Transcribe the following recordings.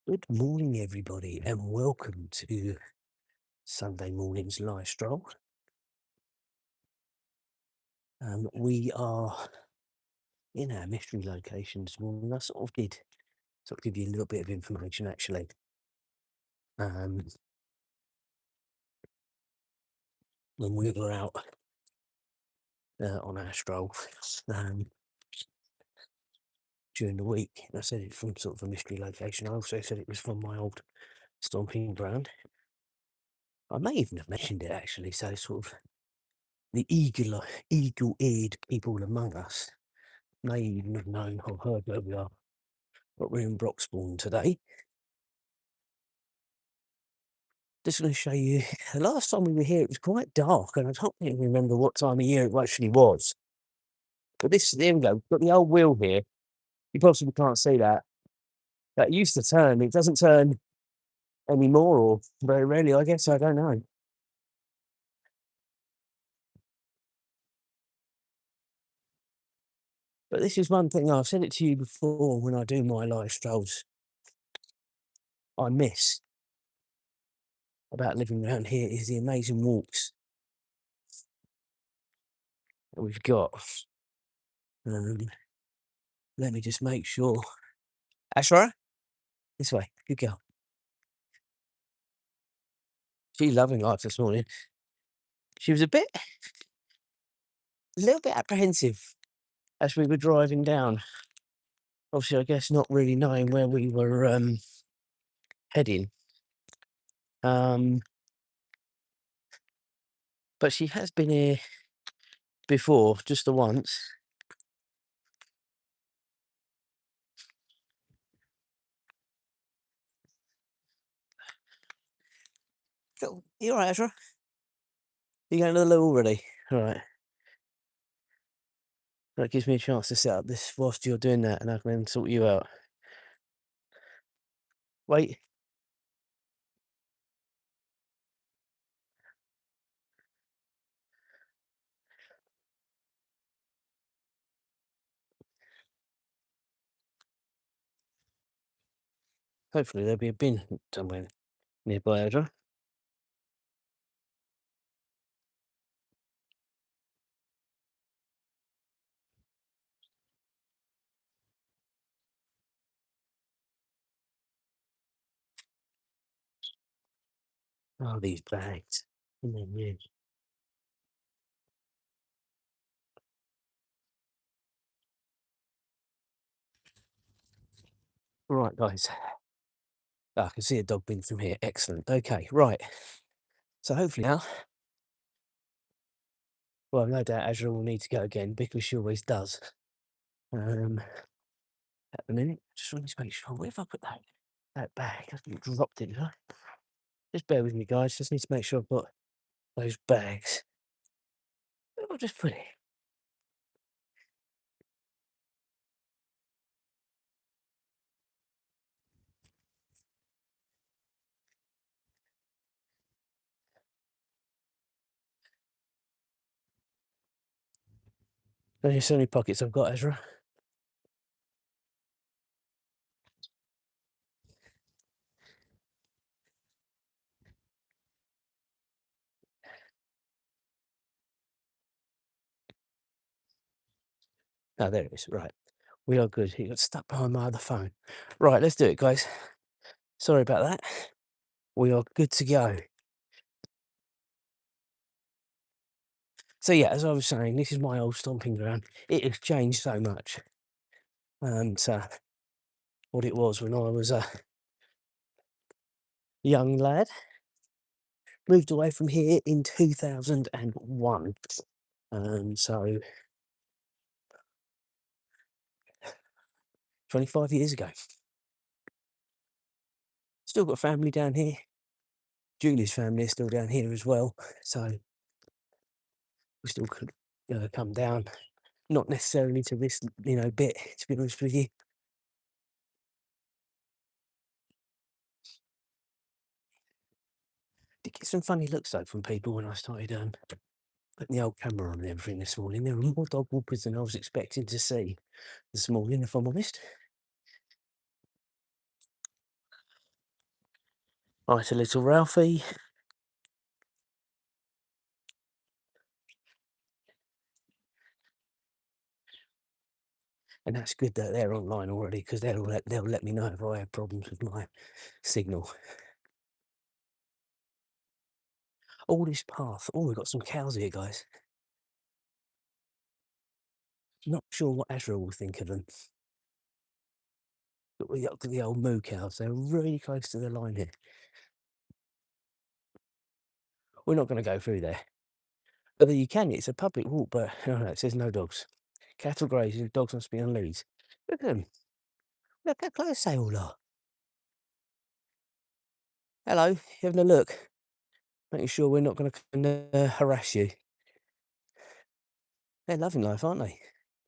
Good morning, everybody, and welcome to Sunday morning's live stroll. We are in our mystery location this morning. I sort of did give you a little bit of information actually. Um, when we were out on our stroll um, during the week, I said it from sort of a mystery location. I also said it was from my old stomping ground. I may even have mentioned it actually. So sort of the eagle-eared people among us may even have known or heard where we are. But we're in Broxbourne today. Just going to show you, the last time we were here, it was quite dark, and I don't really remember what time of year it actually was. But this, there we go, got the old wheel here. You possibly can't see that. That used to turn. It doesn't turn anymore, or very rarely, I guess. I don't know. But this is one thing, I've said it to you before when I do my live strolls, I miss about living around here is the amazing walks that we've got. Um, Let me just make sure. Azra, this way. Good girl. She's loving life this morning. She was a little bit apprehensive as we were driving down. Obviously, I guess not really knowing where we were heading. But she has been here before, just the once. Cool. You all right, Ezra? You going to the loo already? All right. That gives me a chance to set up this whilst you're doing that, and I can then sort you out. Wait. Hopefully there'll be a bin somewhere nearby, Ezra. Oh, these bags. Yeah. Right, guys. I can see a dog bin from here. Excellent. Okay, right. So hopefully now, well, no doubt Azra will need to go again because she always does. At the minute, just want to make sure. Where have I put that bag? I think I dropped it, did I? Just bear with me, guys. Just need to make sure I've got those bags. Where have I just put it? Only so many pockets I've got, Ezra. Oh, there it is. Right. We are good. It got stuck behind my other phone. Right, let's do it, guys. Sorry about that. We are good to go. So yeah, as I was saying, this is my old stomping ground. It has changed so much. So what it was when I was a young lad. Moved away from here in 2001. So 25 years ago. Still got family down here. Julie's family is still down here as well. So we still could come down. Not necessarily to this, bit, to be honest with you. Did get some funny looks though from people when I started putting the old camera on and everything this morning. There were more dog walkers than I was expecting to see this morning, if I'm honest. Right, a little Ralphie. And that's good that they're online already, because they'll let me know if I have problems with my signal. All this path. Oh, we've got some cows here, guys. Not sure what Azra will think of them. But we got the old moo cows. They're really close to the line here. We're not going to go through there. Although you can, it's a public walk, but no, it says no dogs. Cattle grazing, dogs must be on leads. Look at them. Look how close they all are. Hello, you having a look? Making sure we're not going to harass you. They're loving life, aren't they?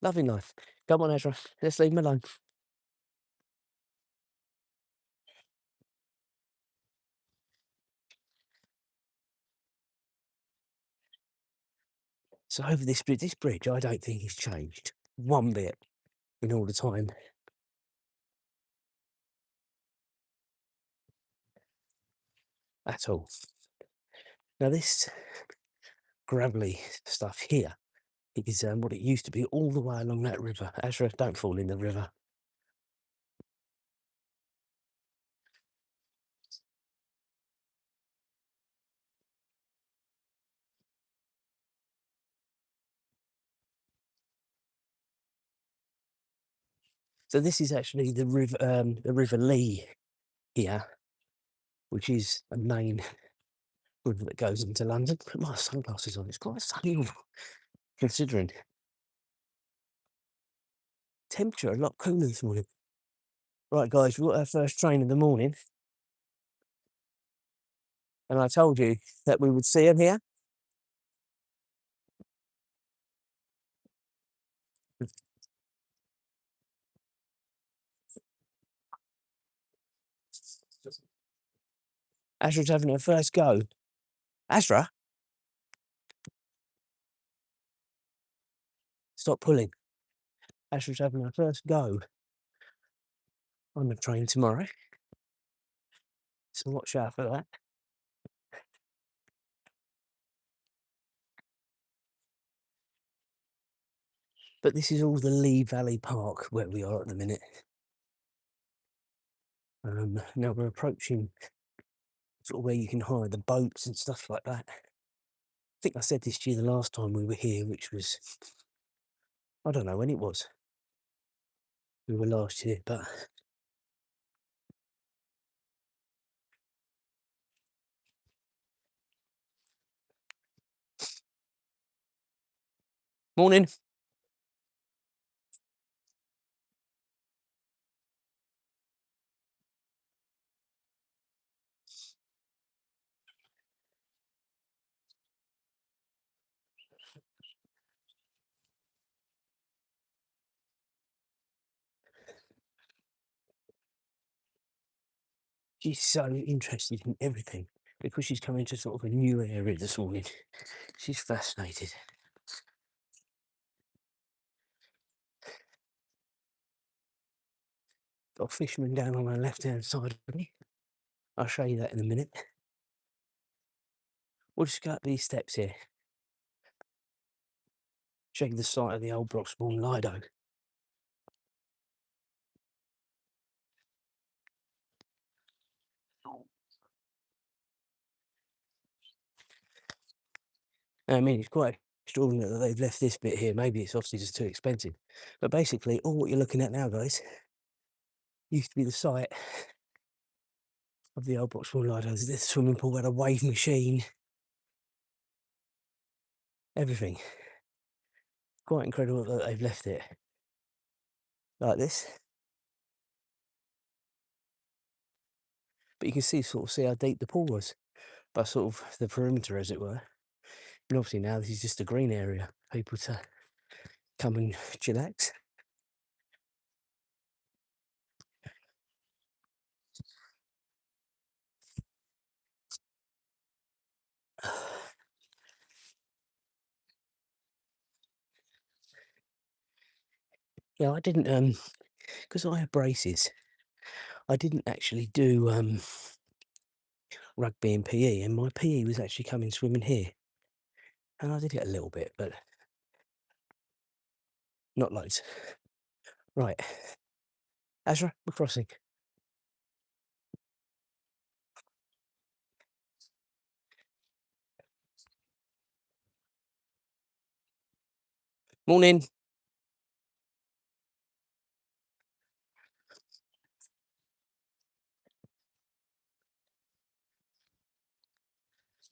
Loving life. Come on, Azra. Let's leave them alone. So over this bridge, I don't think it's changed one bit in all the time. At all. Now this gravelly stuff here is what it used to be all the way along that river. Azra, don't fall in the river. So this is actually the River Lee here, which is a main river that goes into London. Put my sunglasses on. It's quite sunny, considering temperature a lot cooler this morning. Right, guys, we've got our first train of the morning, and I told you that we would see them here. Azra's having her first go. Azra, stop pulling. Azra's having her first go on the train tomorrow, so watch out for that. But this is all the Lee Valley Park where we are at the minute. Now we're approaching sort of where you can hire the boats and stuff like that. I think I said this to you the last time we were here, which was, I don't know when it was. We were last year, but morning. She's so interested in everything because she's coming to sort of a new area this morning. She's fascinated. Got a fisherman down on the left-hand side of me. I'll show you that in a minute. We'll just go up these steps here. Show you the site of the old Broxbourne Lido. I mean, it's quite extraordinary that they've left this bit here. Maybe it's obviously just too expensive. But basically, all what you're looking at now, guys, used to be the site of the old Broxbourne Lido. There's this swimming pool, had a wave machine, everything. Quite incredible that they've left it like this. But you can see how deep the pool was by sort of the perimeter, as it were. And obviously now this is just a green area, people to come and chillax. Yeah, I didn't because I have braces. I didn't actually do rugby and PE, and my PE was actually coming swimming here. And I did it a little bit, but not loads. Right, Azra, we're crossing. Morning.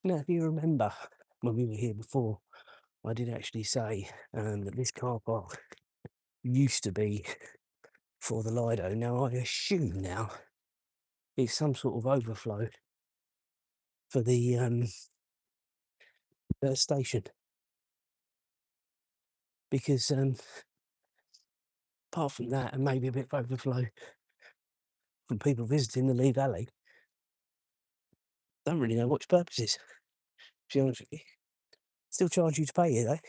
Now, if you remember when we were here before, I did actually say that this car park used to be for the Lido. Now, I assume now it's some sort of overflow for the station, because apart from that, and maybe a bit of overflow from people visiting the Lee Valley, don't really know what its purpose is. To be honest with you, still charge you to pay here though.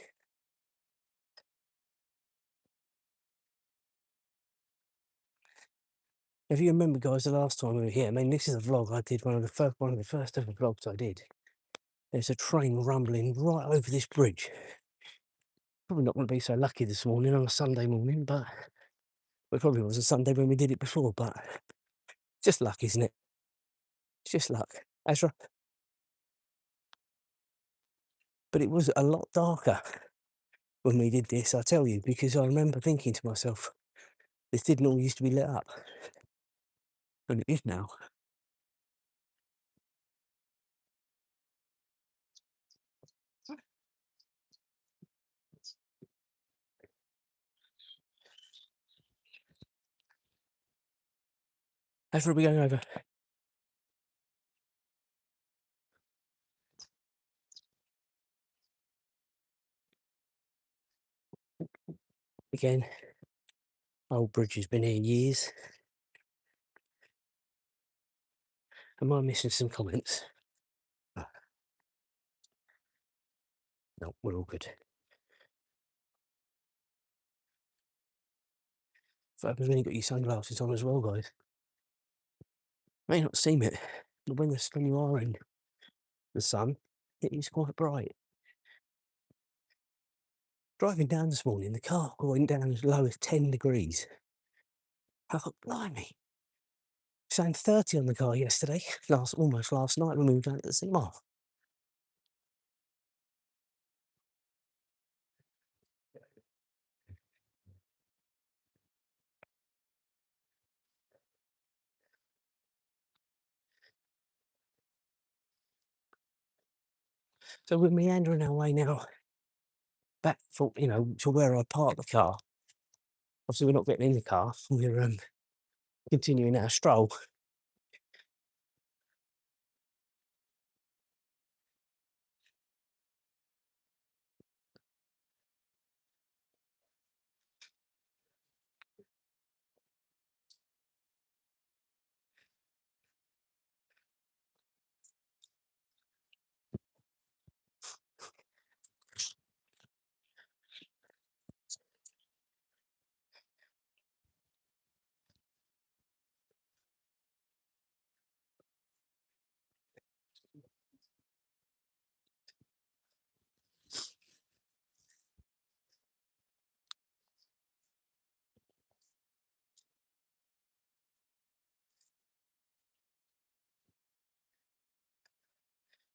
If you remember, guys, the last time we were here, I mean, this is a vlog I did, one of the first ever vlogs I did. There's a train rumbling right over this bridge. Probably not going to be so lucky this morning on a Sunday morning, but it probably was a Sunday when we did it before. But just luck, isn't it? It's just luck, Azra. But it was a lot darker when we did this, I tell you, because I remember thinking to myself, this didn't all used to be lit up, and it is now. Azra, we're going over. Again, old bridge has been here years. Am I missing some comments? No, we're all good. So I've only got your sunglasses on as well, guys. May not seem it, but when you are in the sun, it is quite bright. Driving down this morning, the car went down as low as 10 degrees. I thought, blimey. Saying 30 on the car yesterday, almost last night when we were down at the cinema. So we're meandering our way now back for, to where I parked the car. Obviously, we're not getting in the car. We're continuing our stroll.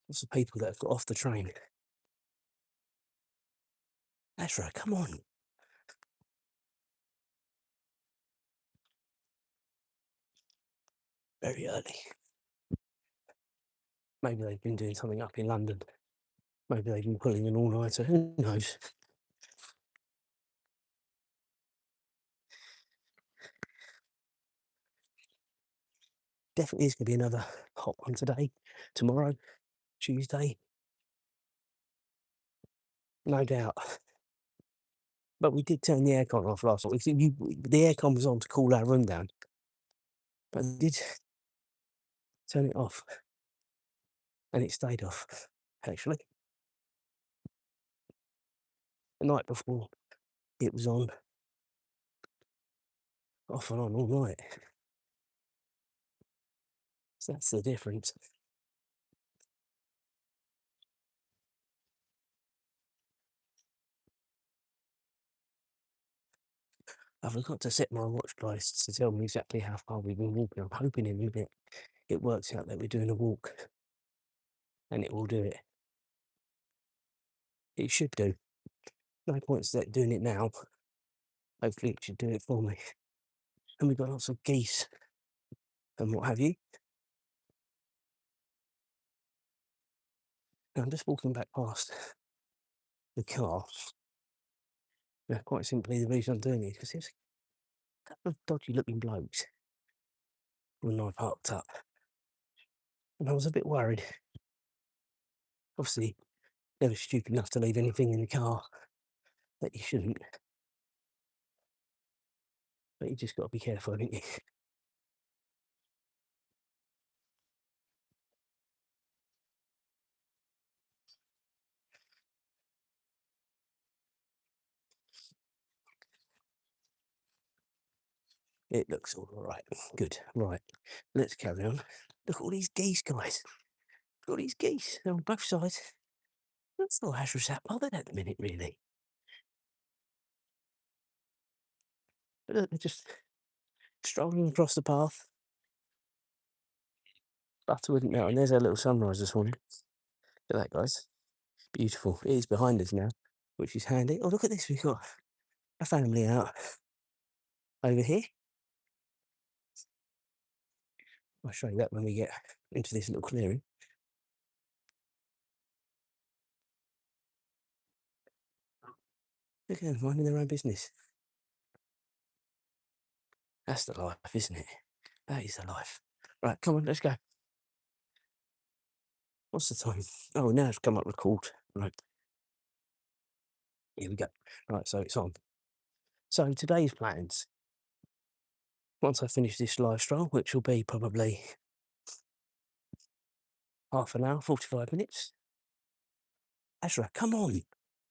Lots of people that have got off the train. Azra, come on. Very early. Maybe they've been doing something up in London. Maybe they've been pulling an all-nighter. Who knows? Definitely is going to be another hot one today, tomorrow, Tuesday. No doubt. But we did turn the aircon off last night. The aircon was on to cool our room down. But we did turn it off. And it stayed off, actually. The night before, it was on, off and on all night. So that's the difference. I forgot to set my watch, guys, to tell me exactly how far we've been walking. I'm hoping in a minute it works out that we're doing a walk, and it will do it. It should do. No points that doing it now. Hopefully it should do it for me. And we've got lots of geese and what have you. And I'm just walking back past the car. Now, quite simply, the reason I'm doing it is because there's a couple of dodgy looking blokes when I parked up. And I was a bit worried. Obviously, they were stupid enough to leave anything in the car that you shouldn't. But you just got to be careful, haven't you? It looks all right. Good. Right. Let's carry on. Look at all these geese, guys. Look at all these geese. They're on both sides. That's not Azra's that bothered at the minute, really. But look, they're just strolling across the path. Butterwood Mountain. There's our little sunrise this morning. Look at that, guys. Beautiful. It is behind us now, which is handy. Oh, look at this. We've got a family out over here. I'll show you that when we get into this little clearing. Look at them minding their own business. That's the life, isn't it? That is the life. Right, come on, let's go. What's the time? Oh, now it's come up record. Right, here we go. Right, so it's on. So today's plans. Once I finish this live stroll, which will be probably half an hour, 45 minutes. Azra, come on.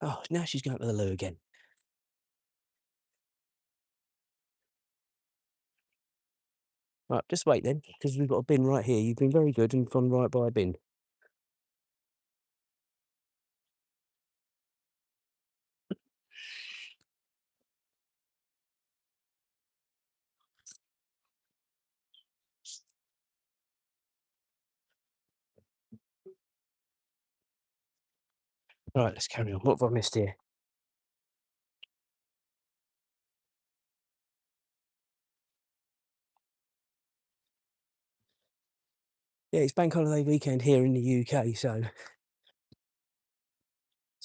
Oh, now she's going to the loo again. Right, just wait then, because we've got a bin right here. You've been very good and gone right by a bin. Right, let's carry on. What have I missed here? Yeah, it's bank holiday weekend here in the UK, so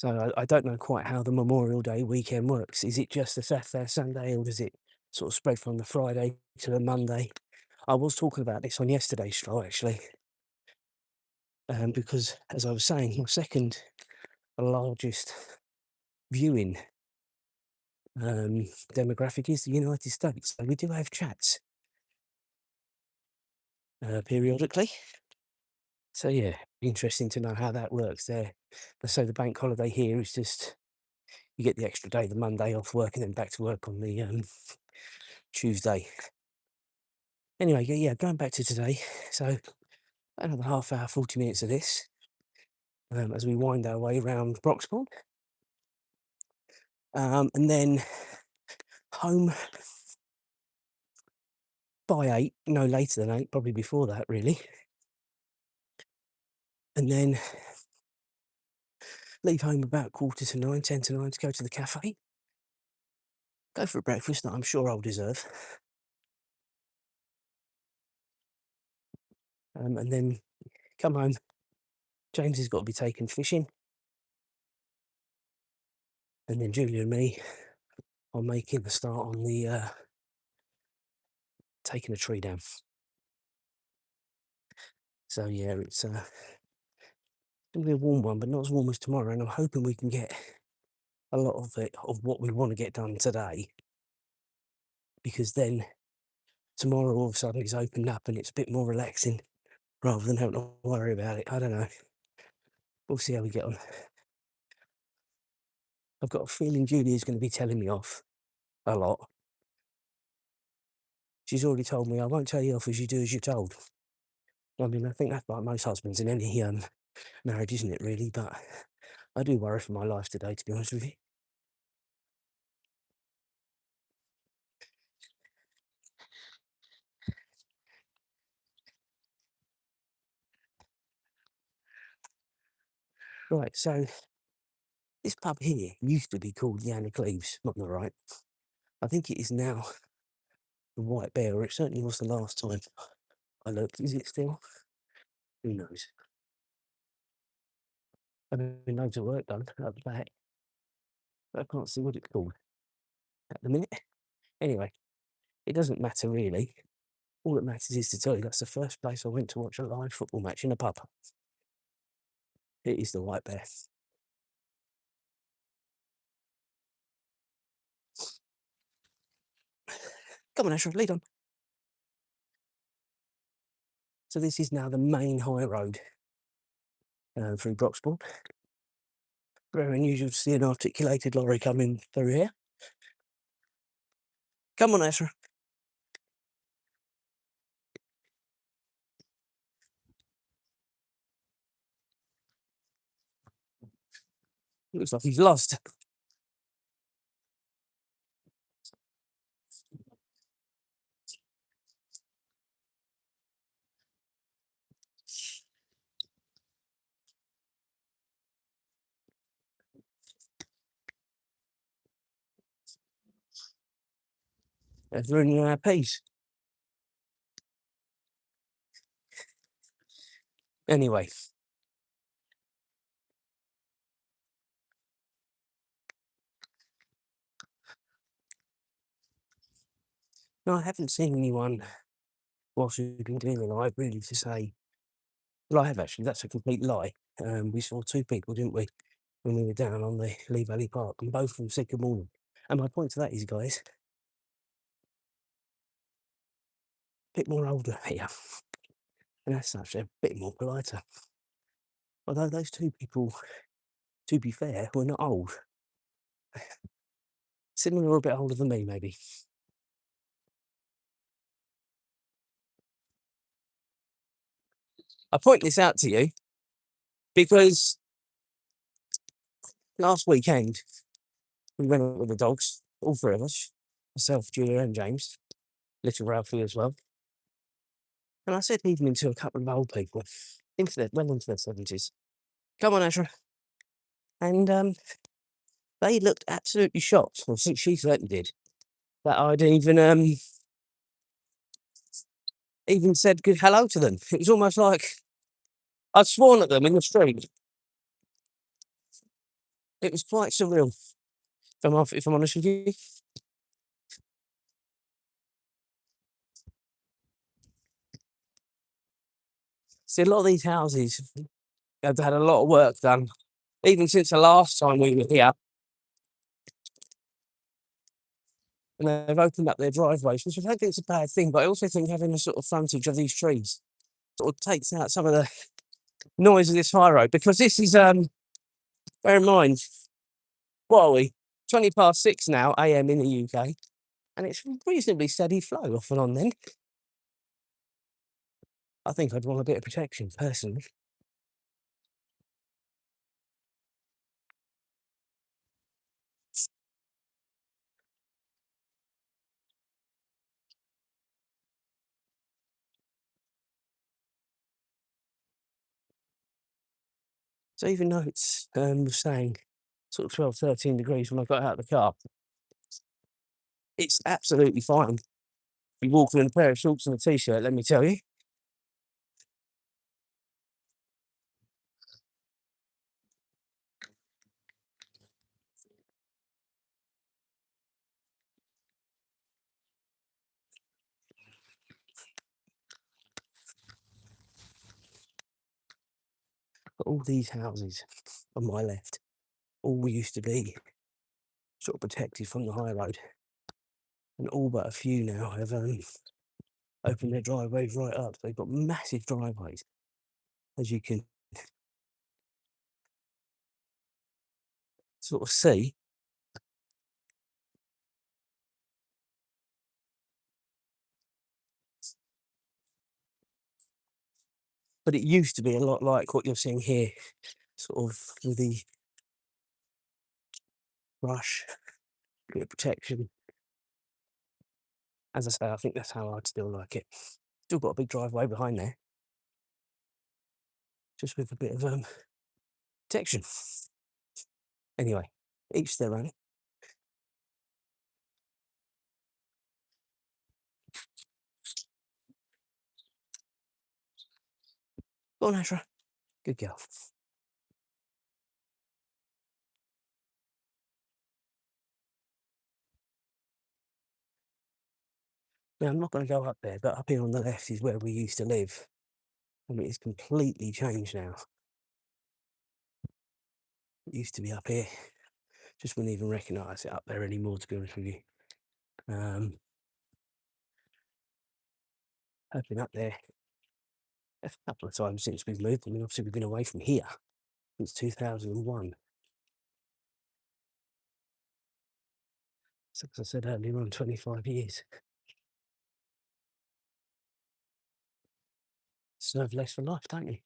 I don't know quite how the Memorial Day weekend works. Is it just a Saturday, Sunday, or does it sort of spread from the Friday to the Monday? I was talking about this on yesterday's stroll, actually, because as I was saying, my second largest viewing demographic is the United States. So we do have chats periodically. So yeah, interesting to know how that works there. So the bank holiday here is just you get the extra day, the Monday off work, and then back to work on the Tuesday. Anyway, yeah, going back to today. So another half hour, 40 minutes of this as we wind our way around Broxbourne. And then home by 8, no later than 8, probably before that, really. And then leave home about 8:45, 10 to 9 to go to the cafe. Go for a breakfast that I'm sure I'll deserve. And then come home. James has got to be taken fishing. And then Julia and me are making the start on the taking a tree down. So yeah, it's going to be a warm one, but not as warm as tomorrow. And I'm hoping we can get a lot of it, of what we want to get done today. Because then tomorrow all of a sudden it's opened up and it's a bit more relaxing rather than having to worry about it. I don't know. We'll see how we get on. I've got a feeling Julia's going to be telling me off a lot. She's already told me, I won't tell you off as you do as you're told. I mean, I think that's like most husbands in any marriage, isn't it, really? But I do worry for my life today, to be honest with you. Right, so this pub here used to be called the Anna Cleeves, not the right. I think it is now the White Bear, or it certainly was the last time I looked. Is it still? Who knows? I've been loads of work done at the back, but I can't see what it's called at the minute. Anyway, it doesn't matter really. All that matters is to tell you that's the first place I went to watch a live football match in a pub. It is the White Bear. Come on, Azra, lead on. So this is now the main high road through Broxbourne. Very unusual to see an articulated lorry coming through here. Come on, Azra. Looks like he's lost. That's ruining our piece. Anyway, no, I haven't seen anyone whilst we've been doing the live really to say, well, I have actually, that's a complete lie. We saw two people, didn't we, when we were down on the Lee Valley Park, and both of them said good morning. And my point to that is, guys, a bit more older here, and as such, they're a bit more politer. Although those two people, to be fair, were not old. Similar or a bit older than me, maybe. I point this out to you because last weekend we went out with the dogs, all three of us, myself, Julia, and James, little Ralphie as well. And I said evening to a couple of old people, well into their 70s. Come on, Azra. And they looked absolutely shocked. Well, she certainly did. That I'd even said good hello to them. It was almost like I'd sworn at them in the street. It was quite surreal, if I'm honest with you. See, a lot of these houses have had a lot of work done, even since the last time we were here. And they've opened up their driveways, which I don't think is a bad thing, but I also think having a sort of frontage of these trees sort of takes out some of the noise of this high road, because this is, bear in mind, what are we, 6:20 now, AM in the UK, and it's reasonably steady flow off and on then. I think I'd want a bit of protection, personally. So even though it's saying sort of 12, 13 degrees when I got out of the car, it's absolutely fine. Be walking in a pair of shorts and a t-shirt, let me tell you. But all these houses on my left, all used to be sort of protected from the high road, and all but a few now have opened their driveways right up. They've got massive driveways, as you can sort of see. But it used to be a lot like what you're seeing here, sort of with the brush, bit of protection. As I say, I think that's how I'd still like it. Still got a big driveway behind there, just with a bit of protection. Anyway, each their own. Go on, Azra. Good girl. Now, I'm not going to go up there, but up here on the left is where we used to live. I mean, it's completely changed now. It used to be up here. Just wouldn't even recognise it up there anymore, to be honest with you. I've been up there a couple of times since we've moved. I mean, obviously we've been away from here since 2001. So, as I said earlier on, 25 years. Serve less for life, don't you?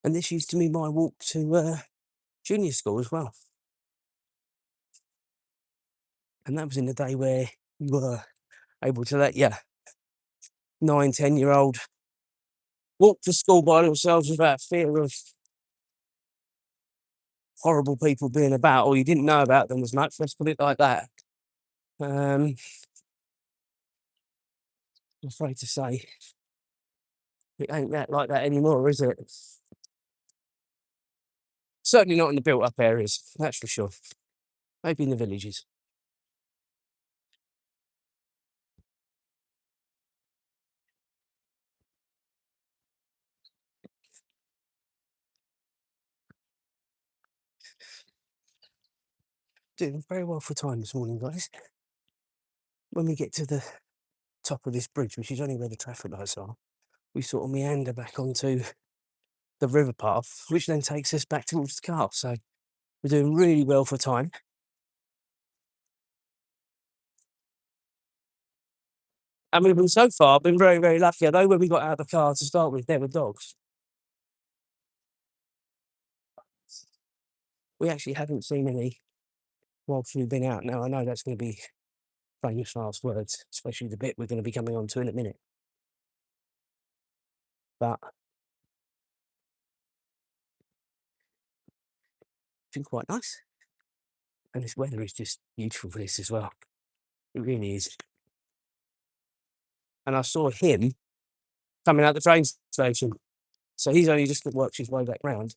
And this used to be my walk to junior school as well. And that was in the day where you were able to let your 9, 10-year-old walk to school by themselves without fear of horrible people being about, or you didn't know about them as much. Let's put it like that. I'm afraid to say it ain't that like that anymore, is it? Certainly not in the built-up areas, that's for sure. Maybe in the villages. Doing very well for time this morning, guys. When we get to the top of this bridge, which is only where the traffic lights are, we sort of meander back onto the river path, which then takes us back towards the car. So we're doing really well for time. And we've been so far been very, very lucky. Although when we got out of the car to start with, there were dogs. We actually haven't seen any whilst we've been out. Now I know that's going to be famous last words, especially the bit we're going to be coming on to in a minute. But it's been quite nice. And this weather is just beautiful for this as well. It really is. And I saw him coming out the train station. So he's only just worked his way back round.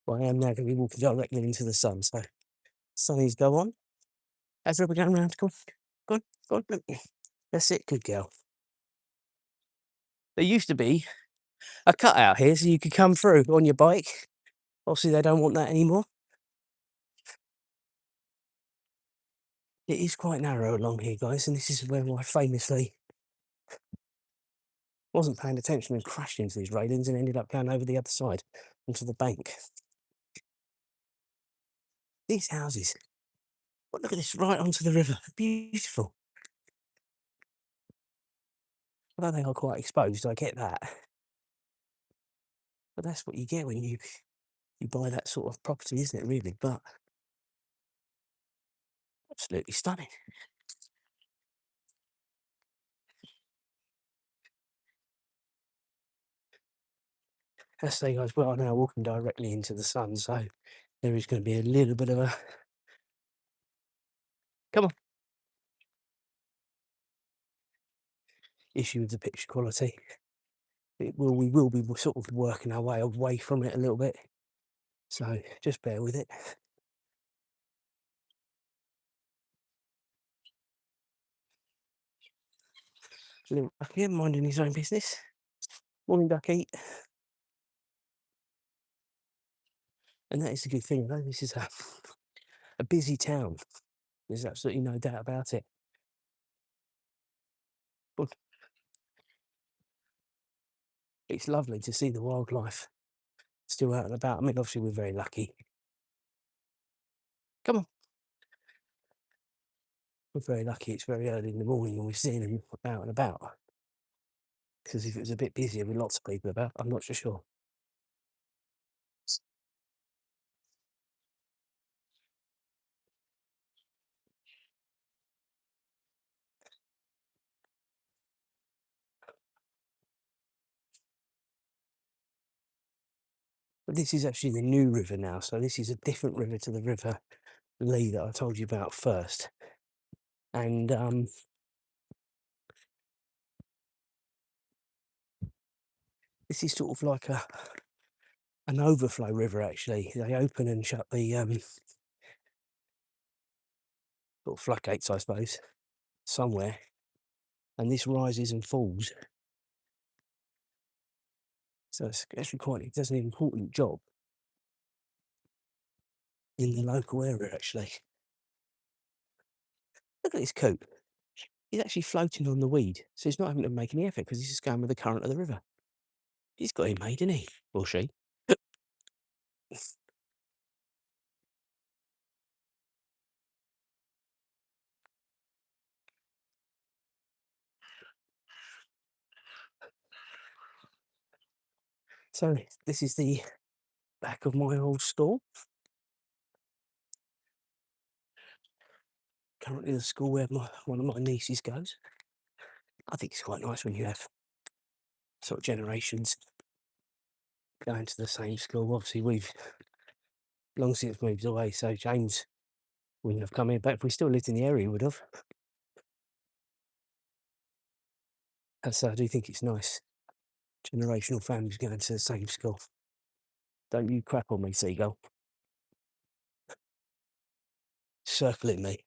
Well, I am now going to be walking directly into the sun. So sunnies go on. Azra, we're going round. Come on. Go on. That's it. Good girl. There used to be a cutout here so you could come through on your bike. Obviously, they don't want that anymore. It is quite narrow along here, guys, and this is where I famously wasn't paying attention and crashed into these railings and ended up going over the other side onto the bank. These houses, well, look at this, right onto the river. Beautiful. Although they are quite exposed, I get that. But that's what you get when you buy that sort of property, isn't it, really? But absolutely stunning. As I say, guys, we are now walking directly into the sun, so there is going to be a little bit of a... Come on. Issue with the picture quality. We will be sort of working our way away from it a little bit. So just bear with it. Little Ducky minding his own business. Morning, Ducky. And that is a good thing, though. This is a busy town. There's absolutely no doubt about it. But it's lovely to see the wildlife still out and about. I mean, obviously, we're very lucky. Come on. We're very lucky it's very early in the morning and we're seeing them out and about. Because if it was a bit busier with lots of people about, I'm not so sure. But this is actually the new river now, so this is a different river to the River Lee that I told you about first. And this is sort of like an overflow river, actually. They open and shut the sort of floodgates, I suppose, somewhere, and this rises and falls. So it's actually it does an important job in the local area, actually. Look at this coot. He's actually floating on the weed, so he's not having to make any effort because he's just going with the current of the river. He's got it made, isn't he? Or she. So this is the back of my old store. Currently the school where one of my nieces goes. I think it's quite nice when you have sort of generations going to the same school. Obviously, we've long since moved away, so James wouldn't have come here, but if we still lived in the area, he would have. And so I do think it's nice. Generational families going to the same school. Don't you crap on me, seagull. Circling me,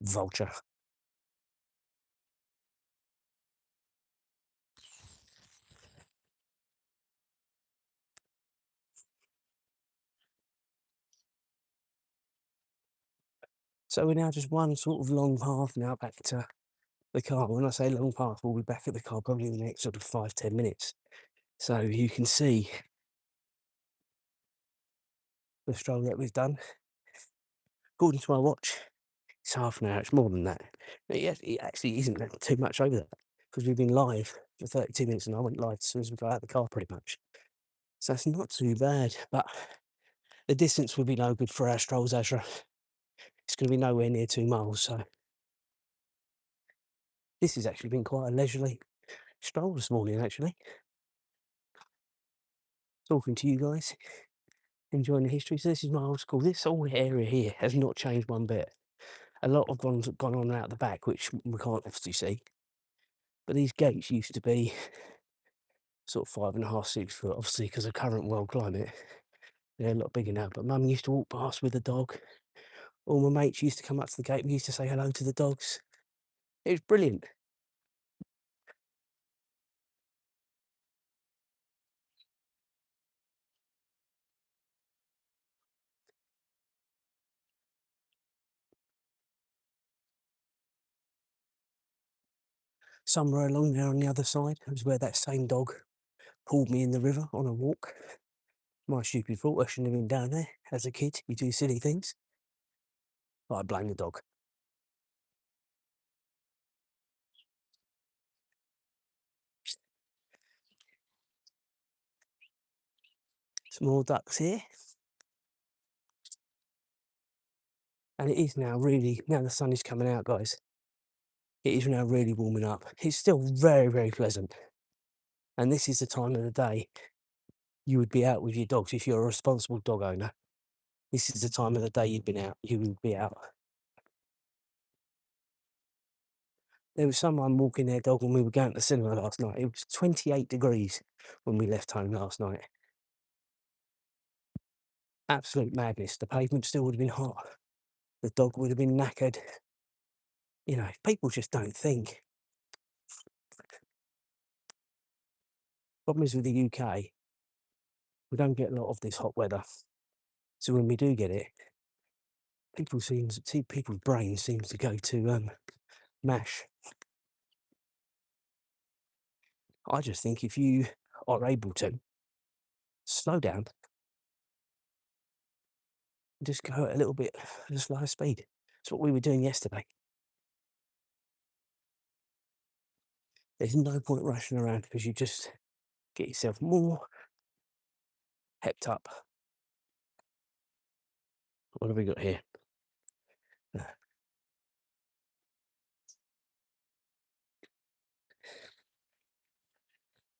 vulture. So we're now just one sort of long path now back to the car. When I say long path, we'll be back at the car probably in the next sort of 5-10 minutes. So you can see the stroll that we've done. According to my watch, it's half an hour. It's more than that. It actually isn't too much over that because we've been live for 32 minutes and I went live as soon as we got out of the car pretty much. So it's not too bad, but the distance would be no good for our strolls, Azra. It's going to be nowhere near 2 miles. So this has actually been quite a leisurely stroll this morning, actually. Talking to you guys, enjoying the history. So this is my old school. This whole area here has not changed one bit. A lot of ones have gone on out the back, which we can't obviously see. But these gates used to be sort of 5.5, 6 foot, obviously because of current world climate. They're a lot bigger now. But Mum used to walk past with the dog. All my mates used to come up to the gate. We used to say hello to the dogs. It was brilliant. Somewhere along there on the other side was where that same dog pulled me in the river on a walk. My stupid fault. I shouldn't have been down there. As a kid, you do silly things. But I blame the dog. Some more ducks here. And it is now really, now the sun is coming out, guys. It is now really warming up. It's still very, very pleasant. And this is the time of the day you would be out with your dogs if you're a responsible dog owner. This is the time of the day you would be out. There was someone walking their dog when we were going to the cinema last night. It was 28 degrees when we left home last night. Absolute madness. The pavement still would have been hot. The dog would have been knackered. You know, people just don't think. Problem is with the UK, we don't get a lot of this hot weather. So when we do get it, people's brains seems to go to mash. I just think if you are able to slow down, just go at a little bit at a slower speed. That's what we were doing yesterday. There's no point rushing around because you just get yourself more hepped up. What have we got here?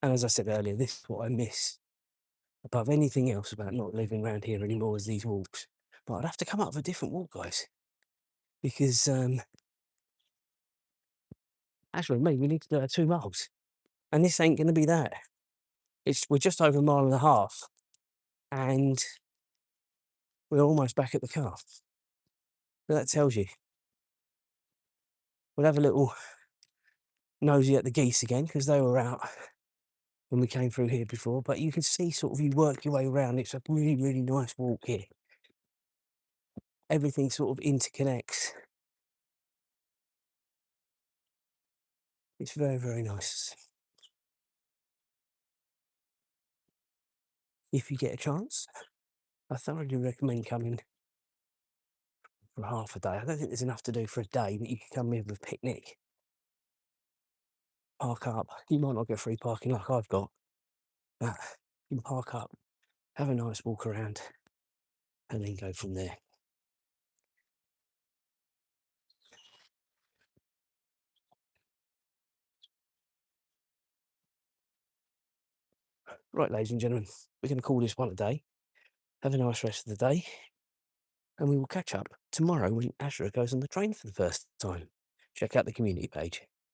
And as I said earlier, this is what I miss above anything else about not living around here anymore is these walks. But I'd have to come up with a different walk, guys, because actually, me, we need to do our 2 miles, and this ain't going to be that. We're just over a mile and a half, and we're almost back at the car. But that tells you. We'll have a little nosy at the geese again because they were out when we came through here before. But you can see sort of you work your way around. It's a really, really nice walk here. Everything sort of interconnects. It's very, very nice. If you get a chance, I thoroughly recommend coming for half a day. I don't think there's enough to do for a day, but you can come here with a picnic, park up. You might not get free parking like I've got, but you can park up, have a nice walk around, and then go from there. Right, ladies and gentlemen, we're going to call this one a day. Have a nice rest of the day, and we will catch up tomorrow when Azra goes on the train for the first time. Check out the community page.